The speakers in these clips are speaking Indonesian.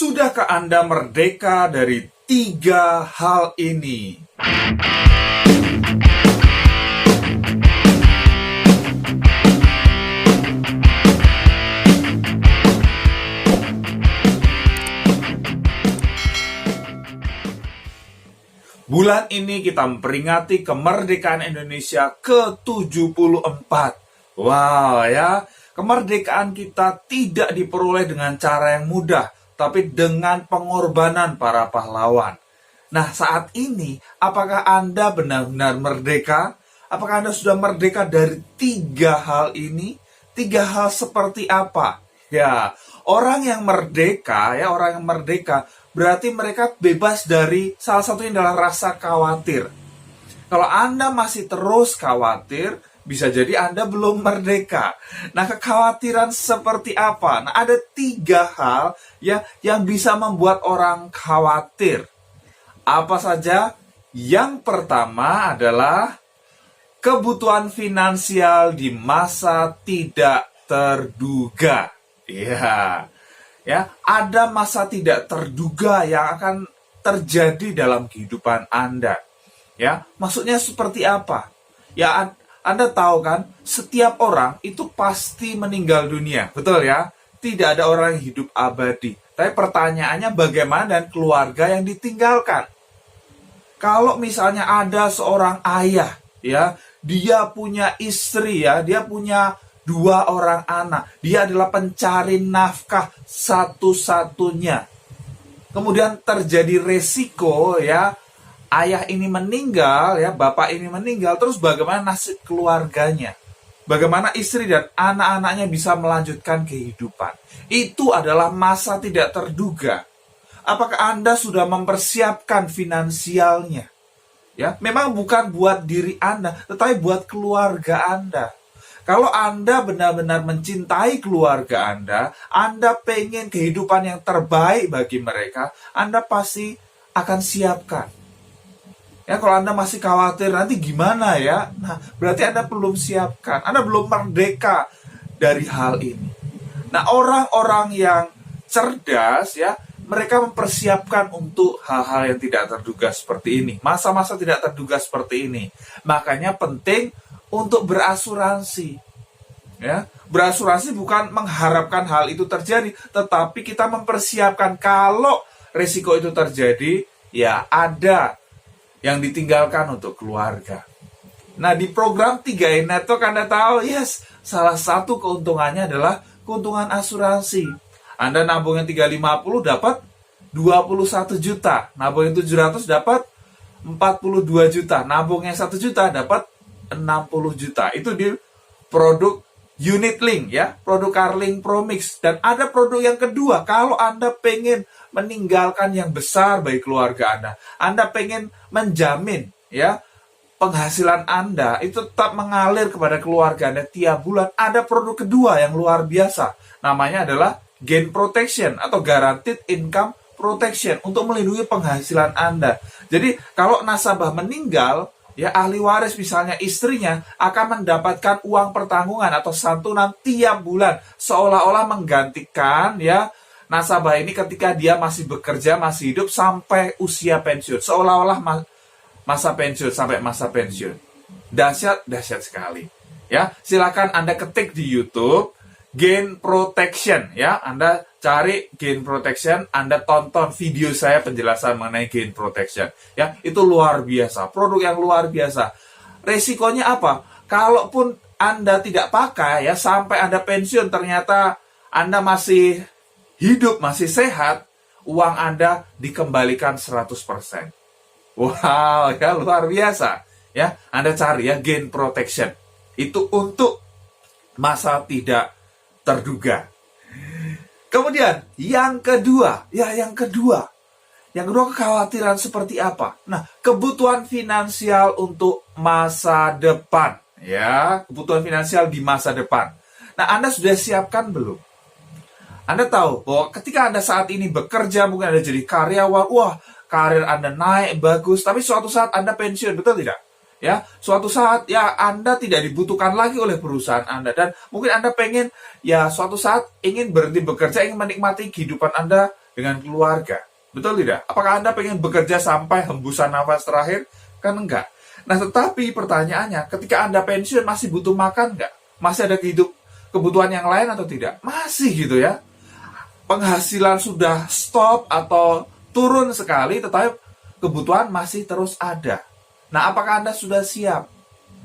Sudahkah Anda merdeka dari 3 hal ini? Bulan ini kita memperingati kemerdekaan Indonesia ke-74. Wow ya, kemerdekaan kita tidak diperoleh dengan cara yang mudah, tapi dengan pengorbanan para pahlawan. Nah, saat ini, apakah Anda benar-benar merdeka? Apakah Anda sudah merdeka dari 3 hal ini? 3 hal seperti apa? Ya, orang yang merdeka berarti mereka bebas dari salah satunya adalah rasa khawatir. Kalau Anda masih terus khawatir, bisa jadi Anda belum merdeka. Nah, kekhawatiran seperti apa? Nah, ada 3 hal ya yang bisa membuat orang khawatir. Apa saja? Yang pertama adalah kebutuhan finansial di masa tidak terduga. Ya, ada masa tidak terduga yang akan terjadi dalam kehidupan Anda. Ya, maksudnya seperti apa? Ya, Anda tahu kan, setiap orang itu pasti meninggal dunia, betul ya? Tidak ada orang yang hidup abadi. Tapi pertanyaannya bagaimana dan keluarga yang ditinggalkan? Kalau misalnya ada seorang ayah, ya, dia punya istri, ya, dia punya 2 orang anak, dia adalah pencari nafkah satu-satunya. Kemudian terjadi resiko, ya, ayah ini meninggal, ya, bapak ini meninggal, terus bagaimana nasib keluarganya? Bagaimana istri dan anak-anaknya bisa melanjutkan kehidupan? Itu adalah masa tidak terduga. Apakah Anda sudah mempersiapkan finansialnya? Ya, memang bukan buat diri Anda, tetapi buat keluarga Anda. Kalau Anda benar-benar mencintai keluarga Anda pengen kehidupan yang terbaik bagi mereka, Anda pasti akan siapkan. Ya, kalau Anda masih khawatir nanti gimana ya? Nah, berarti Anda belum siapkan. Anda belum merdeka dari hal ini. Nah, orang-orang yang cerdas ya, mereka mempersiapkan untuk hal-hal yang tidak terduga seperti ini. Masa-masa tidak terduga seperti ini. Makanya penting untuk berasuransi. Ya, berasuransi bukan mengharapkan hal itu terjadi, tetapi kita mempersiapkan kalau resiko itu terjadi, ya ada yang ditinggalkan untuk keluarga. Nah, di program 3i Network Anda tahu, yes, salah satu keuntungannya adalah keuntungan asuransi. Anda nabung yang 350 dapat 21 juta, nabung yang 700 dapat 42 juta, nabung yang 1 juta dapat 60 juta. Itu di produk unit link ya, produk Carlink Promix. Dan ada produk yang kedua, kalau Anda pengen meninggalkan yang besar bagi keluarga Anda pengen menjamin ya penghasilan Anda itu tetap mengalir kepada keluarga Anda tiap bulan, ada produk kedua yang luar biasa. Namanya adalah Gain Protection atau Guaranteed Income Protection untuk melindungi penghasilan Anda. Jadi kalau nasabah meninggal, ya ahli waris misalnya istrinya akan mendapatkan uang pertanggungan atau santunan tiap bulan seolah-olah menggantikan ya nasabah ini ketika dia masih bekerja, masih hidup sampai usia pensiun, seolah-olah masa pensiun sampai masa pensiun. Dahsyat sekali. Ya, silakan Anda ketik di YouTube Gain Protection ya. Anda cari Gain Protection, Anda tonton video saya penjelasan mengenai Gain Protection. Ya, itu luar biasa, produk yang luar biasa. Resikonya apa? Kalaupun Anda tidak pakai ya sampai Anda pensiun ternyata Anda masih hidup, masih sehat, uang Anda dikembalikan 100%. Wow, ya luar biasa. Ya, Anda cari ya Gain Protection. Itu untuk masa tidak terduga. Kemudian yang kedua kekhawatiran seperti apa? Nah, kebutuhan finansial untuk masa depan, ya, kebutuhan finansial di masa depan. Nah, Anda sudah siapkan belum? Anda tahu bahwa ketika Anda saat ini bekerja, mungkin Anda jadi karyawan, wah, karir Anda naik bagus, tapi suatu saat Anda pensiun, betul tidak? Ya, suatu saat ya Anda tidak dibutuhkan lagi oleh perusahaan Anda dan mungkin Anda pengen ya suatu saat ingin berhenti bekerja, ingin menikmati kehidupan Anda dengan keluarga. Betul tidak? Apakah Anda pengen bekerja sampai hembusan nafas terakhir? Kan enggak. Nah, tetapi pertanyaannya, ketika Anda pensiun masih butuh makan enggak? Masih ada kebutuhan yang lain atau tidak? Masih gitu ya. Penghasilan sudah stop atau turun sekali, tetapi kebutuhan masih terus ada. Nah, apakah Anda sudah siap?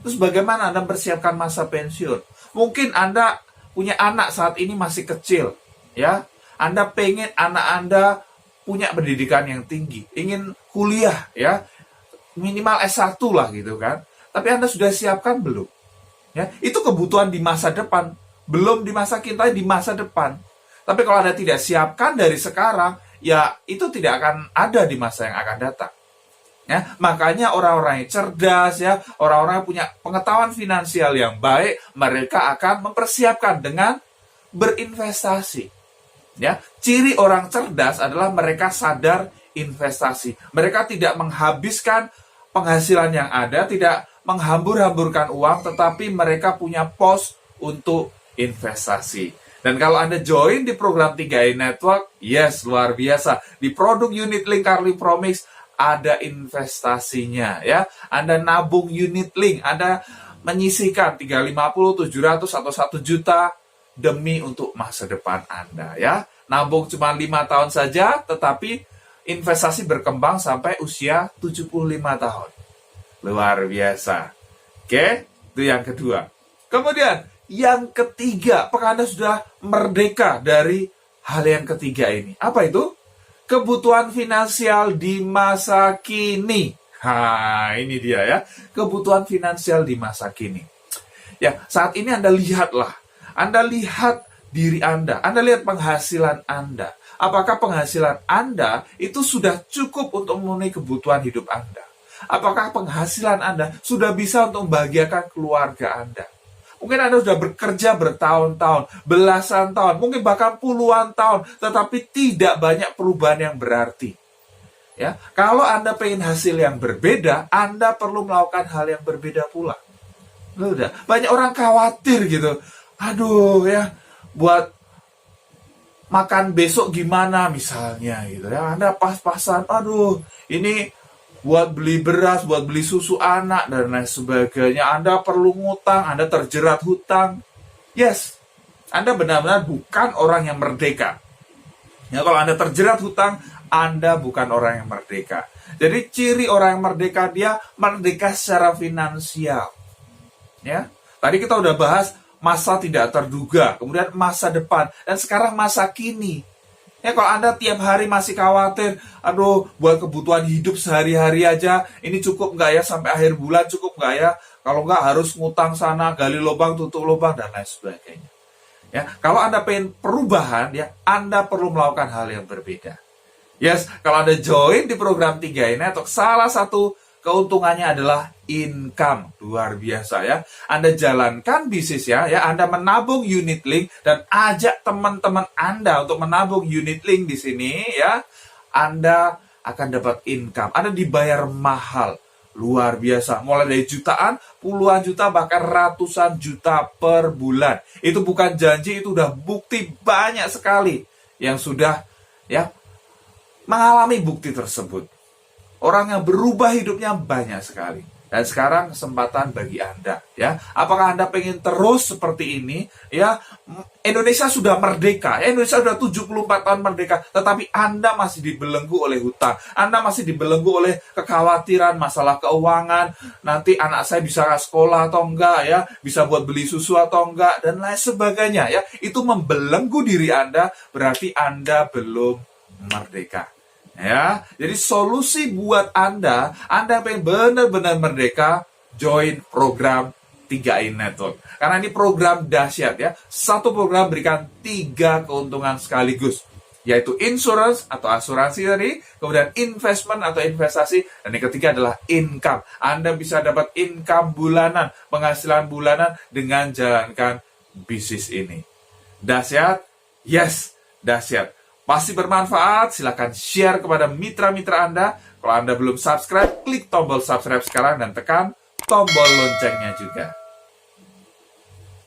Terus bagaimana Anda mempersiapkan masa pensiun? Mungkin Anda punya anak saat ini masih kecil, ya. Anda pengen anak Anda punya pendidikan yang tinggi, ingin kuliah, ya. Minimal S1 lah gitu kan. Tapi Anda sudah siapkan belum? Ya, itu kebutuhan di masa depan, belum di masa kini, tapi di masa depan. Tapi kalau Anda tidak siapkan dari sekarang, ya itu tidak akan ada di masa yang akan datang. Ya, makanya orang-orang yang cerdas, ya, orang-orang yang punya pengetahuan finansial yang baik, mereka akan mempersiapkan dengan berinvestasi. Ya, ciri orang cerdas adalah mereka sadar investasi. Mereka tidak menghabiskan penghasilan yang ada, tidak menghambur-hamburkan uang, tetapi mereka punya pos untuk investasi. Dan kalau Anda join di program 3i Network, yes, luar biasa. Di produk unit link Carly Promise ada investasinya, ya. Anda nabung unit link, Anda menyisihkan 350, 700 atau 1 juta demi untuk masa depan Anda, ya. Nabung cuma 5 tahun saja, tetapi investasi berkembang sampai usia 75 tahun. Luar biasa. Oke, itu yang kedua. Kemudian, yang ketiga, apakah Anda sudah merdeka dari hal yang ketiga ini? Apa itu? Kebutuhan finansial di masa kini. Ini dia ya. Kebutuhan finansial di masa kini. Ya, saat ini Anda lihatlah. Anda lihat diri Anda lihat penghasilan Anda. Apakah penghasilan Anda itu sudah cukup untuk memenuhi kebutuhan hidup Anda? Apakah penghasilan Anda sudah bisa untuk membahagiakan keluarga Anda? Mungkin Anda sudah bekerja bertahun-tahun, belasan tahun, mungkin bahkan puluhan tahun, tetapi tidak banyak perubahan yang berarti. Ya, kalau Anda pengen hasil yang berbeda, Anda perlu melakukan hal yang berbeda pula. Udah, banyak orang khawatir gitu. Aduh ya, buat makan besok gimana misalnya gitu ya. Anda pas-pasan, aduh ini buat beli beras, buat beli susu anak dan lain sebagainya. Anda perlu ngutang, Anda terjerat hutang. Yes, Anda benar-benar bukan orang yang merdeka. Ya, kalau Anda terjerat hutang, Anda bukan orang yang merdeka. Jadi ciri orang yang merdeka, dia merdeka secara finansial. Ya, tadi kita udah bahas masa tidak terduga, kemudian masa depan, dan sekarang masa kini. Ya, kalau Anda tiap hari masih khawatir, aduh, buat kebutuhan hidup sehari-hari aja, ini cukup nggak ya sampai akhir bulan, cukup nggak ya? Kalau nggak harus ngutang sana, gali lubang, tutup lubang, dan lain sebagainya. Ya, kalau Anda pengen perubahan, ya, Anda perlu melakukan hal yang berbeda. Yes, kalau Anda join di program 3i Network, salah satu keuntungannya adalah income. Luar biasa ya. Anda jalankan bisnis ya, Anda menabung unit link dan ajak teman-teman Anda untuk menabung unit link di sini ya. Anda akan dapat income. Anda dibayar mahal. Luar biasa. Mulai dari jutaan, puluhan juta, bahkan ratusan juta per bulan. Itu bukan janji, itu udah bukti banyak sekali yang sudah ya mengalami bukti tersebut. Orang yang berubah hidupnya banyak sekali. Dan sekarang kesempatan bagi Anda, ya. Apakah Anda pengen terus seperti ini? Ya, Indonesia sudah merdeka. Indonesia sudah 74 tahun merdeka, tetapi Anda masih dibelenggu oleh hutang. Anda masih dibelenggu oleh kekhawatiran masalah keuangan. Nanti anak saya bisa sekolah atau enggak ya? Bisa buat beli susu atau enggak dan lain sebagainya ya. Itu membelenggu diri Anda, berarti Anda belum merdeka. Ya, jadi solusi buat Anda yang pengen benar-benar merdeka, join program 3i Network. Karena ini program dahsyat ya. Satu program berikan 3 keuntungan sekaligus, yaitu insurance atau asuransi tadi, kemudian investment atau investasi, dan yang ketiga adalah income. Anda bisa dapat income bulanan, penghasilan bulanan dengan jalankan bisnis ini. Dahsyat? Yes, dahsyat. Pasti bermanfaat, silakan share kepada mitra-mitra Anda. Kalau Anda belum subscribe, klik tombol subscribe sekarang dan tekan tombol loncengnya juga.